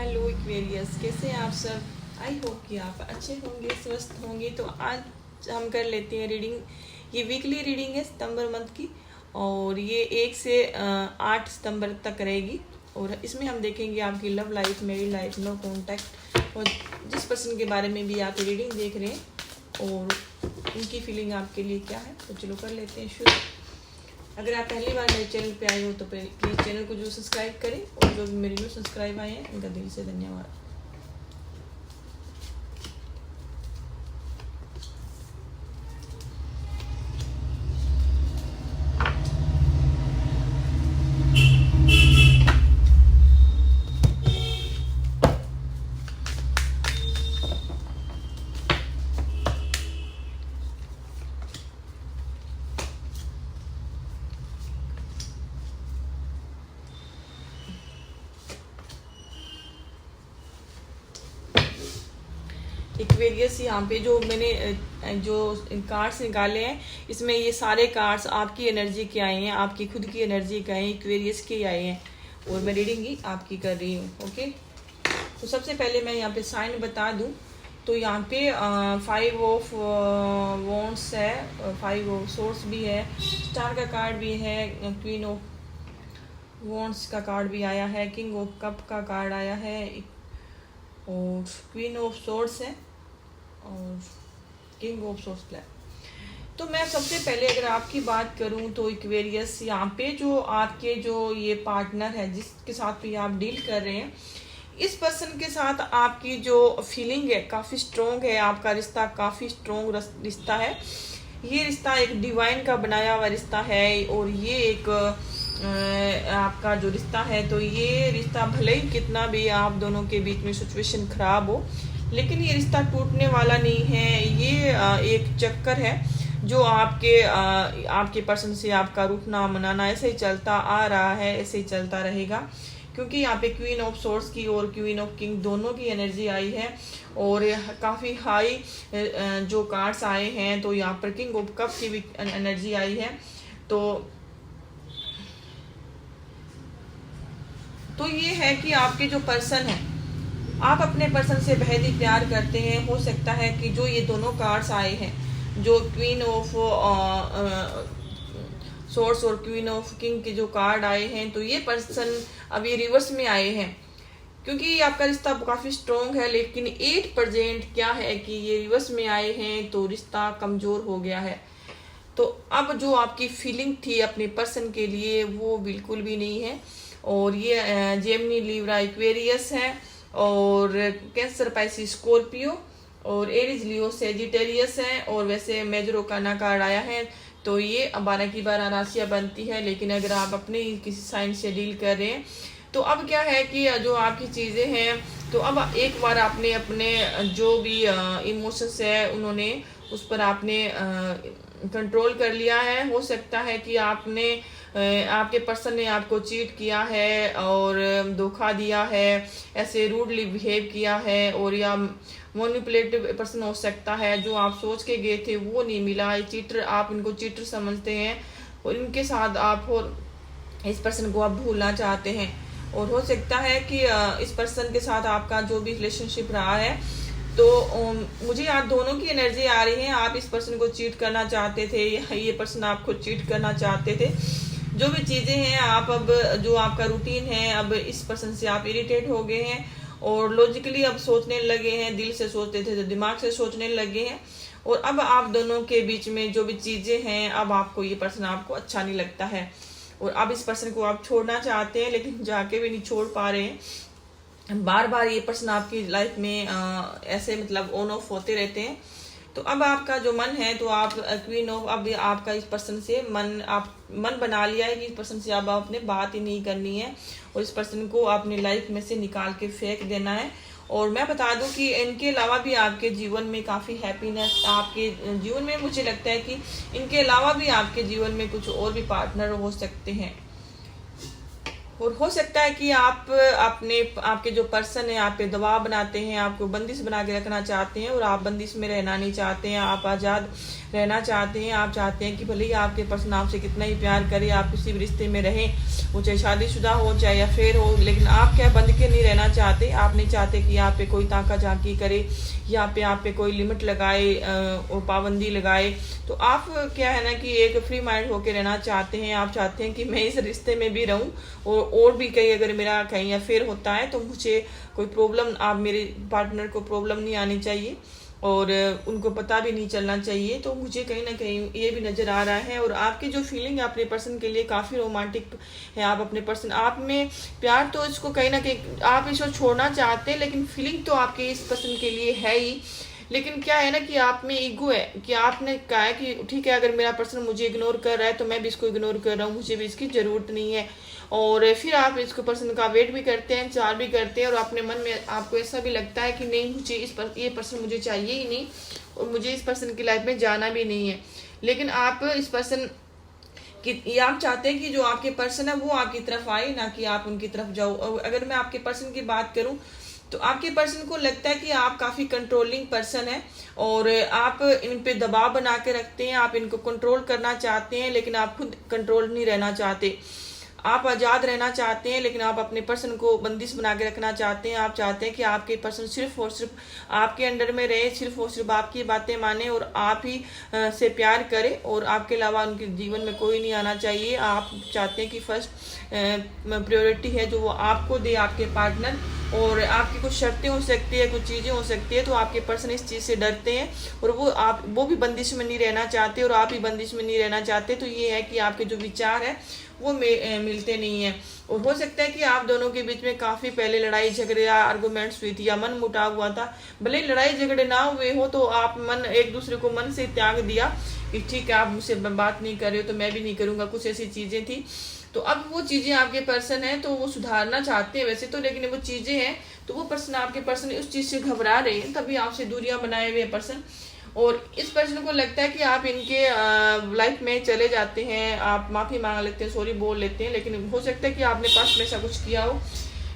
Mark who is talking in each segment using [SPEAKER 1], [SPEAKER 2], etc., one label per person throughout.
[SPEAKER 1] Hello Aquarius, कैसे हैं आप सब। आई होप कि आप अच्छे होंगे, स्वस्थ होंगे। तो आज हम कर लेते हैं रीडिंग। ये वीकली रीडिंग है सितंबर मंथ की, और ये 1 से 8 सितंबर तक रहेगी। और इसमें हम देखेंगे आपकी love life, married life, no contact, और जिस पर्सन के बारे में भी आप रीडिंग देख रहे हैं और उनकी फीलिंग आपके लिए क्या है। तो चलो कर लेते हैं शुरू। अगर आप पहली बार मेरे चैनल पे आए हो तो प्लीज़ चैनल को जो सब्सक्राइब करें, और जो भी मेरे न्यू सब्सक्राइब आए हैं उनका दिल से धन्यवाद। एक्वेरियस, यहाँ पे जो मैंने जो कार्ड्स निकाले हैं, इसमें ये सारे कार्ड्स आपकी एनर्जी के आए हैं, आपकी खुद की एनर्जी के आए हैं, एक्वेरियस के आए हैं, और मैं रीडिंग ही आपकी कर रही हूँ। ओके, तो सबसे पहले मैं यहाँ पे साइन बता दूँ। तो यहाँ पे 5 ऑफ वॉन्ड्स है, 5 ऑफ सोर्स भी है, स्टार का कार्ड भी है, क्वीन ऑफ वॉन्ड्स का कार्ड भी आया है, किंग ऑफ कप का कार्ड आया है, और क्वीन ऑफ सोर्स है, और किंग ऑफ सोर्स ब्लैक। तो मैं सबसे पहले अगर आपकी बात करूं तो एक्वेरियस, यहाँ पे जो आपके जो ये पार्टनर है जिसके साथ भी आप डील कर रहे हैं, इस पर्सन के साथ आपकी जो फीलिंग है काफ़ी स्ट्रोंग है, आपका रिश्ता काफ़ी स्ट्रोंग रिश्ता है। ये रिश्ता एक डिवाइन का बनाया हुआ रिश्ता है, और ये एक आपका जो रिश्ता है, तो ये रिश्ता भले ही कितना भी आप दोनों के बीच में सिचुएशन खराब हो, लेकिन ये रिश्ता टूटने वाला नहीं है। ये एक चक्कर है जो आपके पर्सन से आपका रूठना मनाना ऐसे ही चलता आ रहा है, ऐसे ही चलता रहेगा। क्योंकि यहाँ पे क्वीन ऑफ सोर्स की और क्वीन ऑफ किंग दोनों की एनर्जी आई है, और काफ़ी हाई जो कार्ड्स आए हैं। तो यहाँ पर किंग ऑफ कप की भी एनर्जी आई है। तो ये है कि आपके जो पर्सन है, आप अपने पर्सन से बेहद ही प्यार करते हैं। हो सकता है कि जो ये दोनों कार्ड्स आए हैं, जो क्वीन ऑफ सोर्स और क्वीन ऑफ किंग के जो कार्ड आए हैं, तो ये पर्सन अभी रिवर्स में आए हैं, क्योंकि आपका रिश्ता काफ़ी स्ट्रोंग है। लेकिन 8% क्या है कि ये रिवर्स में आए हैं, तो रिश्ता कमज़ोर हो गया है। तो अब जो आपकी फीलिंग थी अपने पर्सन के लिए वो बिल्कुल भी नहीं है। और ये जेमिनी, लिब्रा, एक्वेरियस है, और कैंसर, पाइसिस, स्कॉर्पियो, और एरीज, लियो, सेजिटेरियस है। और वैसे मेजर ओकाना कार्ड आया है, तो ये 12 की 12 राशियाँ बनती है। लेकिन अगर आप अपने किसी साइन से डील कर रहे हैं, तो अब क्या है कि जो आपकी चीज़ें हैं, तो अब एक बार आपने अपने जो भी इमोशंस है उन्होंने उस पर आपने कंट्रोल कर लिया है। हो सकता है कि आपके पर्सन ने आपको चीट किया है और धोखा दिया है, ऐसे रूडली बिहेव किया है, और या मैनिपुलेटिव पर्सन हो सकता है। जो आप सोच के गए थे वो नहीं मिला, चीटर, आप इनको चीटर समझते हैं, और इनके साथ आप और इस पर्सन को आप भूलना चाहते हैं। और हो सकता है कि इस पर्सन के साथ आपका जो भी रिलेशनशिप रहा है, तो मुझे यहाँ दोनों की एनर्जी आ रही है। आप इस पर्सन को चीट करना चाहते थे, ये पर्सन आपको चीट करना चाहते थे। जो भी चीज़ें हैं, आप अब जो आपका रूटीन है, अब इस पर्सन से आप इरिटेट हो गए हैं, और लॉजिकली अब सोचने लगे हैं। दिल से सोचते थे तो दिमाग से सोचने लगे हैं, और अब आप दोनों के बीच में जो भी चीज़ें हैं, अब आपको ये पर्सन आपको अच्छा नहीं लगता है, और अब इस पर्सन को आप छोड़ना चाहते हैं, लेकिन जाके भी नहीं छोड़ पा रहे हैं। बार बार ये पर्सन आपकी लाइफ में ऐसे मतलब ऑन ऑफ होते रहते हैं। तो अब आपका जो मन है, तो आप क्वीन ऑफ, अब आपका इस पर्सन से मन बना लिया है कि इस पर्सन से अब आपने बात ही नहीं करनी है, और इस पर्सन को अपनी लाइफ में से निकाल के फेंक देना है। और मैं बता दूं कि इनके अलावा भी आपके जीवन में काफ़ी हैप्पीनेस, आपके जीवन में मुझे लगता है कि इनके अलावा भी आपके जीवन में कुछ और भी पार्टनर हो सकते हैं। और हो सकता है कि आपके जो पर्सन है आप पे दबाव बनाते हैं, आपको बंदिश बना के रखना चाहते हैं, और आप बंदिश में रहना नहीं चाहते हैं, आप आज़ाद रहना चाहते हैं। आप चाहते हैं कि भले ही आपके पर्सन आपसे कितना ही प्यार करे, आप किसी भी रिश्ते में रहें, वो चाहे शादीशुदा हो चाहे अफेयर हो, लेकिन आप क्या बंद के नहीं रहना चाहते। चाहते, आप नहीं चाहते कि यहाँ पे कोई ताका झांकी करे, यहाँ पे आप पे कोई लिमिट लगाए और पाबंदी लगाए। तो आप क्या है ना कि एक फ्री माइंड होकर रहना चाहते हैं। आप चाहते हैं कि मैं इस रिश्ते में भी रहूं और भी कहीं अगर मेरा कहीं अफेयर होता है तो मुझे कोई प्रॉब्लम, आप मेरे पार्टनर को प्रॉब्लम नहीं आनी चाहिए और उनको पता भी नहीं चलना चाहिए। तो मुझे कहीं ना कहीं ये भी नजर आ रहा है। और आपकी जो फीलिंग है अपने पर्सन के लिए काफी रोमांटिक है। आप अपने पर्सन, आप में प्यार तो इसको कहीं ना कहीं आप इसको छोड़ना चाहते हैं, लेकिन फीलिंग तो आपके इस पर्सन के लिए है ही। लेकिन क्या है ना कि आप में ईगो है कि आपने कहा है कि ठीक है, अगर मेरा पर्सन मुझे इग्नोर कर रहा है तो मैं भी इसको इग्नोर कर रहा हूँ, मुझे भी इसकी जरूरत नहीं है। और फिर आप इसको पर्सन का वेट भी करते हैं, इंतजार भी करते हैं और अपने मन में आपको ऐसा भी लगता है कि नहीं, मुझे ये पर्सन मुझे चाहिए ही नहीं और मुझे इस पर्सन की लाइफ में जाना भी नहीं है। लेकिन आप इस पर्सन कि आप चाहते हैं कि जो आपके पर्सन है वो आपकी तरफ आए, ना कि आप उनकी तरफ जाओ। और अगर मैं आपके पर्सन की बात करूं तो आपके पर्सन को लगता है कि आप काफी कंट्रोलिंग पर्सन है और आप इन पे दबाव बना के रखते हैं, आप इनको कंट्रोल करना चाहते हैं, लेकिन आप खुद कंट्रोल नहीं रहना चाहते। आप आजाद रहना चाहते हैं, लेकिन आप अपने पर्सन को बंदिश बना के रखना चाहते हैं। आप चाहते हैं कि आपके पर्सन सिर्फ और सिर्फ आपके अंडर में रहे, सिर्फ और सिर्फ आपकी बातें माने और आप ही से प्यार करे और आपके अलावा उनके जीवन में कोई नहीं आना चाहिए। आप चाहते हैं कि फर्स्ट प्रायोरिटी है जो वो आपको दे, आपके पार्टनर। और आपकी कुछ शर्तें हो सकती है, कुछ चीजें हो सकती है, तो आपके पर्सन इस चीज से डरते हैं और वो भी बंदिश में नहीं रहना चाहते और आप भी बंदिश में नहीं रहना चाहते। तो ये है कि आपके जो विचार है वो मिलते नहीं है। और हो सकता है कि आप दोनों के बीच में काफी पहले लड़ाई झगड़े या आर्गुमेंट्स हुई थी या मन मुटाव हुआ था। भले ही लड़ाई झगड़े ना हुए हो तो आप एक दूसरे को मन से त्याग दिया कि ठीक है, आप मुझसे बात नहीं कर रहे हो तो मैं भी नहीं करूंगा, कुछ ऐसी चीजें थी। तो अब वो चीजें आपके पर्सन है तो वो सुधारना चाहते हैं वैसे तो, लेकिन वो चीजें हैं तो वो पर्सन, आपके पर्सन उस चीज से घबरा रहे हैं, तभी आपसे दूरियां बनाए हुए पर्सन। और इस पर्सन को लगता है कि आप इनके लाइफ में चले जाते हैं, आप माफी मांग लेते हैं, सॉरी बोल लेते हैं, लेकिन हो सकता है कि आपने पास्ट में ऐसा कुछ किया हो।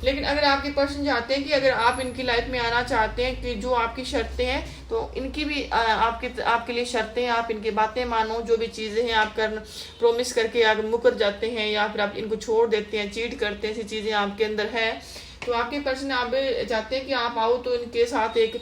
[SPEAKER 1] लेकिन अगर आपके पर्सन चाहते हैं कि अगर आप इनकी लाइफ में आना चाहते हैं कि जो आपकी शर्तें हैं तो इनकी भी आपके लिए शर्तें हैं, आप इनकी बातें मानो, जो भी चीजें हैं आप प्रॉमिस करके अगर मुकर जाते हैं या फिर आप इनको छोड़ देते हैं, चीट करते हैं, ऐसी चीजें आपके अंदर है तो आपके पर्सन आप चाहते हैं कि आप आओ तो इनके साथ एक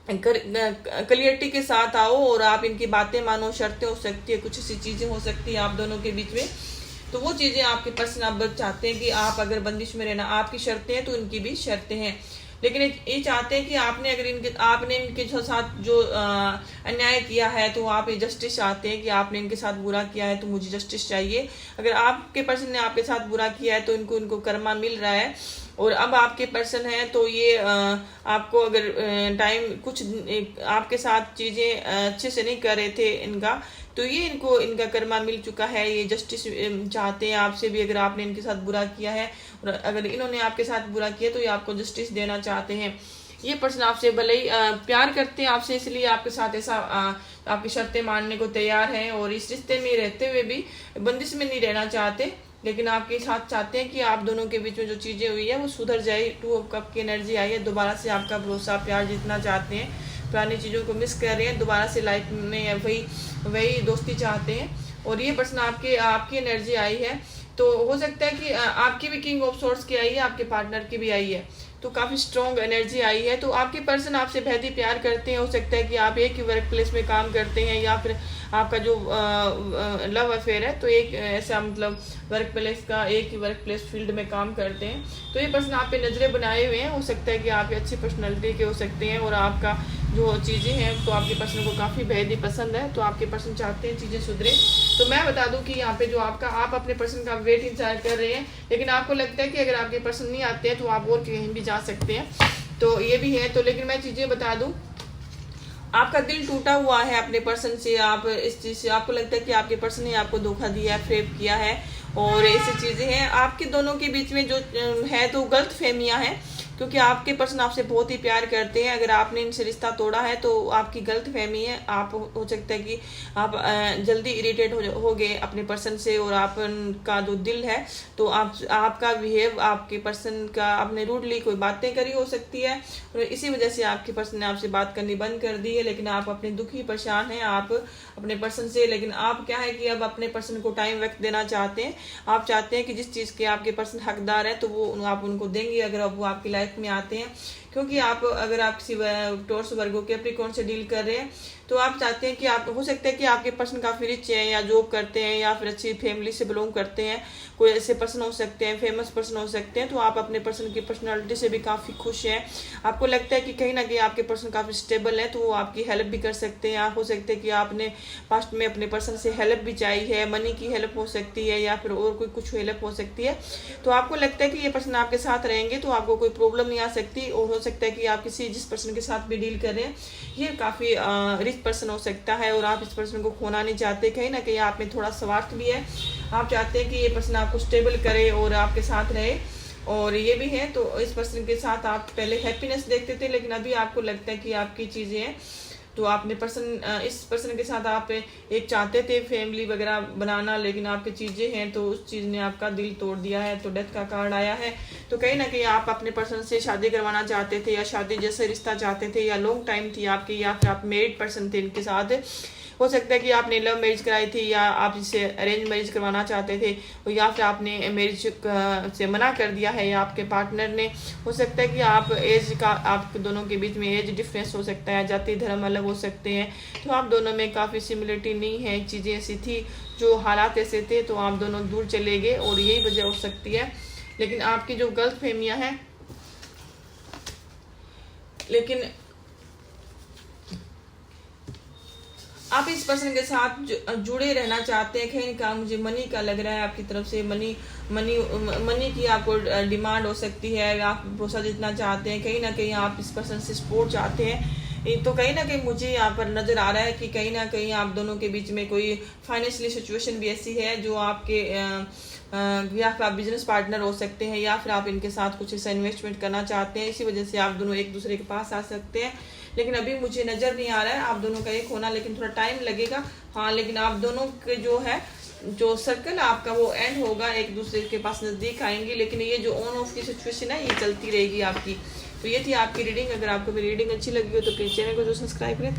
[SPEAKER 1] क्लियरिटी के साथ आओ और आप इनकी बातें मानो। शर्तें हो सकती है, कुछ ऐसी चीजें हो सकती है आप दोनों के बीच में, तो वो चीजें आपके पर्सन आप चाहते हैं कि आप अगर बंदिश में रहना, आपकी शर्तें हैं तो इनकी भी शर्तें हैं। लेकिन ये चाहते हैं कि आपने इनके साथ जो अन्याय किया है तो आप ये जस्टिस चाहते हैं कि आपने इनके साथ बुरा किया है तो मुझे जस्टिस चाहिए। अगर आपके पर्सन ने आपके साथ बुरा किया है तो इनको कर्मा मिल रहा है। और अब आपके पर्सन है तो ये आपको अगर टाइम कुछ आपके साथ चीजें अच्छे से नहीं कर रहे थे इनका, तो ये इनका कर्मा मिल चुका है। ये जस्टिस चाहते हैं आपसे भी, अगर आपने इनके साथ बुरा किया है और अगर इन्होंने आपके साथ बुरा किया तो ये आपको जस्टिस देना चाहते हैं। ये पर्सन आपसे भले ही प्यार करते हैं आपसे, इसलिए आपके साथ ऐसा आपकी शर्तें मानने को तैयार हैं और इस रिश्ते में रहते हुए भी बंदिश में नहीं रहना चाहते, लेकिन आपके साथ चाहते हैं कि आप दोनों के बीच में जो चीजें हुई है वो सुधर जाए। 2 ऑफ कप की एनर्जी आई है, दोबारा से आपका भरोसा प्यार जीतना चाहते हैं, पुरानी चीजों को मिस कर रहे हैं, दोबारा से लाइफ में वही दोस्ती चाहते हैं। और ये पर्सन आपकी एनर्जी आई है तो हो सकता है कि आपकी भी किंग ऑफ सोर्ट्स की आई है, आपके पार्टनर की भी आई है, तो काफी स्ट्रॉन्ग एनर्जी आई है। तो आपके पर्सन आपसे बेहद ही प्यार करते हैं। हो सकता है कि आप एक ही वर्क प्लेस में काम करते हैं या फिर आपका जो लव अफेयर है तो एक ऐसा मतलब वर्क प्लेस का एक ही वर्क प्लेस फील्ड में काम करते हैं। तो ये पर्सन आप पे नजरें बनाए हुए हैं। हो सकता है कि आप अच्छी पर्सनैलिटी के हो सकते हैं और आपका जो चीज़ें हैं तो आपके पर्सन को काफ़ी बेहद ही पसंद है, तो आपके पर्सन चाहते हैं चीज़ें सुधरे। तो मैं बता दूं कि यहाँ पे जो आप अपने पर्सन का वेट इंतजार कर रहे हैं, लेकिन आपको लगता है कि अगर आपके पर्सन नहीं आते हैं तो आप और कहीं भी जा सकते हैं, तो ये भी है। तो लेकिन मैं चीज़ें बता दूं, आपका दिल टूटा हुआ है अपने पर्सन से, आप इस चीज से आपको लगता है कि आपके पर्सन ने आपको धोखा दिया है, फ्रेब किया है और ऐसी चीजें हैं। आपके दोनों के बीच में जो है तो गलत फहमियां हैं, क्योंकि आपके पर्सन आपसे बहुत ही प्यार करते हैं। अगर आपने इनसे रिश्ता तोड़ा है तो आपकी गलत फहमी है। आप हो सकता है कि आप जल्दी इरिटेट हो गए अपने पर्सन से और आपका जो दिल है तो आपका बिहेव आपके पर्सन का आपने रूडली कोई बातें करी हो सकती है और इसी वजह से आपके पर्सन ने आपसे बात करनी बंद कर दी है। लेकिन आप अपने दुखी परेशान हैं आप अपने पर्सन से, लेकिन आप क्या है कि अब अपने पर्सन को टाइम वक्त देना चाहते हैं। आप चाहते हैं कि जिस चीज के आपके पर्सन हकदार है तो वो आप उनको देंगे। अगर अब वो आपकी लाइफ में आते हैं, क्योंकि आप अगर आप किसी टॉरस वर्गो कैप्रिकॉर्न से डील कर रहे हैं तो आप चाहते हैं कि आप, हो सकता है कि आपके पर्सन काफ़ी रिच हैं या जॉब करते हैं या फिर अच्छी फैमिली से बिलोंग करते हैं, कोई ऐसे पर्सन हो सकते हैं, फेमस पर्सन हो सकते हैं, तो आप अपने पर्सन की पर्सनालिटी से भी काफ़ी खुश हैं। आपको लगता है कि कहीं ना कहीं आपके पर्सन काफ़ी स्टेबल है, तो वो आपकी हेल्प भी कर सकते हैं। आप हो सकते हैं कि आपने पास्ट में अपने पर्सन से हेल्प भी चाहिए है, मनी की हेल्प हो सकती है या फिर और कोई कुछ हेल्प हो सकती है, तो आपको लगता है कि ये पर्सन आपके साथ रहेंगे तो आपको कोई प्रॉब्लम नहीं आ सकती। और हो सकता है कि आप किसी जिस पर्सन के साथ भी डील कर रहे हैं ये काफ़ी रिच पर्सन हो सकता है और आप इस पर्सन को खोना नहीं चाहते। कहीं ना कहीं आप में थोड़ा स्वार्थ भी है, आप चाहते हैं कि ये पर्सन आपको स्टेबल करे और आपके साथ रहे, और ये भी है। तो इस पर्सन के साथ आप पहले हैप्पीनेस देखते थे, लेकिन अभी आपको लगता है कि आपकी चीज़ें हैं, तो आपने इस पर्सन के साथ आप एक चाहते थे फैमिली वगैरह बनाना, लेकिन आपकी चीज़ें हैं तो उस चीज़ ने आपका दिल तोड़ दिया है। तो डेथ का कार्ड आया है, तो कहीं ना कहीं आप अपने पर्सन से शादी करवाना चाहते थे या शादी जैसे रिश्ता चाहते थे, या लॉन्ग टाइम थी आपकी, या फिर आप मैरिड पर्सन थे इनके साथ। हो सकता है कि आपने लव मैरिज कराई थी या आप इसे अरेंज मैरिज करवाना चाहते थे, या फिर आपने मैरिज से मना कर दिया है या आपके पार्टनर ने। हो सकता है कि आप एज का, आप दोनों के बीच में एज डिफरेंस हो सकता है, जाति धर्म अलग हो सकते हैं, तो आप दोनों में काफ़ी सिमिलरिटी नहीं है, चीज़ें ऐसी थी, जो हालात ऐसे थे तो आप दोनों दूर चले गए और यही वजह हो सकती है। लेकिन आपकी जो गलत फहमियाँ हैं, लेकिन आप इस पर्सन के साथ जुड़े रहना चाहते हैं। कहीं का मुझे मनी का लग रहा है, आपकी तरफ से मनी की आपको डिमांड हो सकती है, आप भरोसा जीतना चाहते हैं, कहीं ना कहीं आप इस पर्सन से सपोर्ट चाहते हैं। तो कहीं ना कहीं मुझे यहाँ पर नज़र आ रहा है कि कहीं ना कहीं आप दोनों के बीच में कोई फाइनेंशियली सिचुएशन भी ऐसी है जो आपके या फिर आप बिजनेस पार्टनर हो सकते हैं, या फिर आप इनके साथ कुछ ऐसा इन्वेस्टमेंट करना चाहते हैं, इसी वजह से आप दोनों एक दूसरे के पास आ सकते हैं। लेकिन अभी मुझे नज़र नहीं आ रहा है आप दोनों का एक होना, लेकिन थोड़ा टाइम लगेगा। हाँ, लेकिन आप दोनों के जो सर्कल आपका वो एंड होगा, एक दूसरे के पास नज़दीक आएंगे, लेकिन ये जो ऑन ऑफ की सिचुएशन है ये चलती रहेगी आपकी। तो ये थी आपकी रीडिंग। अगर आपको मेरी रीडिंग अच्छी लगी हो तो प्लीज़ चैनल को जो सब्सक्राइब करें।